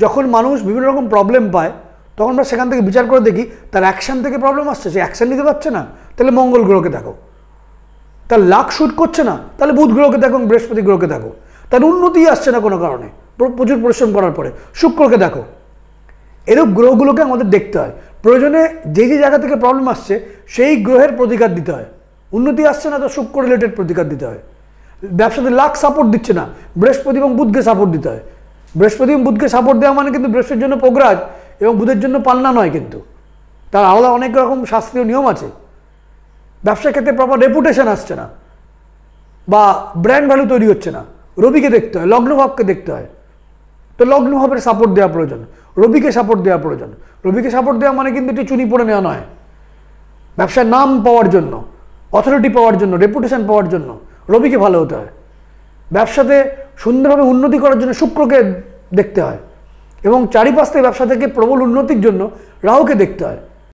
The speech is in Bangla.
যখন মানুষ বিভিন্ন রকম প্রবলেম পায় তখন আমরা সেখান থেকে বিচার করে দেখি তার অ্যাকশন থেকে প্রবলেম আসছে, সে অ্যাকশন নিতে পারছে না, তাহলে মঙ্গল গ্রহকে দেখো। তার লাক শুট করছে না, তাহলে বুধ গ্রহকে দেখো, বৃহস্পতি গ্রহকে দেখো। তার উন্নতি আসছে না কোনো কারণে, প্রচুর পরিশ্রম করার পরে, শুক্রকে দেখো। এরূপ গ্রহগুলোকে আমাদের দেখতে হয়। প্রয়োজনে যে যে জায়গা থেকে প্রবলেম আসছে সেই গ্রহের প্রতিকার দিতে হয়। উন্নতি আসছে না তো শুক্র রিলেটেড প্রতিকার দিতে হয়। ব্যবসাতে লাখ সাপোর্ট দিচ্ছে না, বৃহস্পতি এবং বুধকে সাপোর্ট দিতে হয়। বৃহস্পতি এবং বুধকে সাপোর্ট দেওয়া মানে কিন্তু বৃহস্পতির জন্য পোগরাজ এবং বুধের জন্য পান্না নয়, কিন্তু তার আলাদা অনেক রকম শাস্ত্রীয় নিয়ম আছে। ব্যবসার ক্ষেত্রে প্রপার রেপুটেশন আসছে না বা ব্র্যান্ড ভ্যালু তৈরি হচ্ছে না, রবিকে দেখতে হয়, লগ্নভাবকে দেখতে হয়। তো লগ্নভাবের সাপোর্ট দেওয়া প্রয়োজন, রবিকে সাপোর্ট দেওয়া প্রয়োজন। রবিকে সাপোর্ট দেওয়া মানে কিন্তু এটি চুনি পড়ে নেওয়া নয়। ব্যবসার নাম পাওয়ার জন্য, অথরিটি পাওয়ার জন্য, রেপুটেশন পাওয়ার জন্য রবিকে ভালো হতে হয়। ব্যবসাতে সুন্দরভাবে উন্নতি করার জন্য শুক্রকে দেখতে হয় এবং চারিপাশ থেকে ব্যবসা থেকে প্রবল উন্নতির জন্য রাহুকে দেখতে হয়।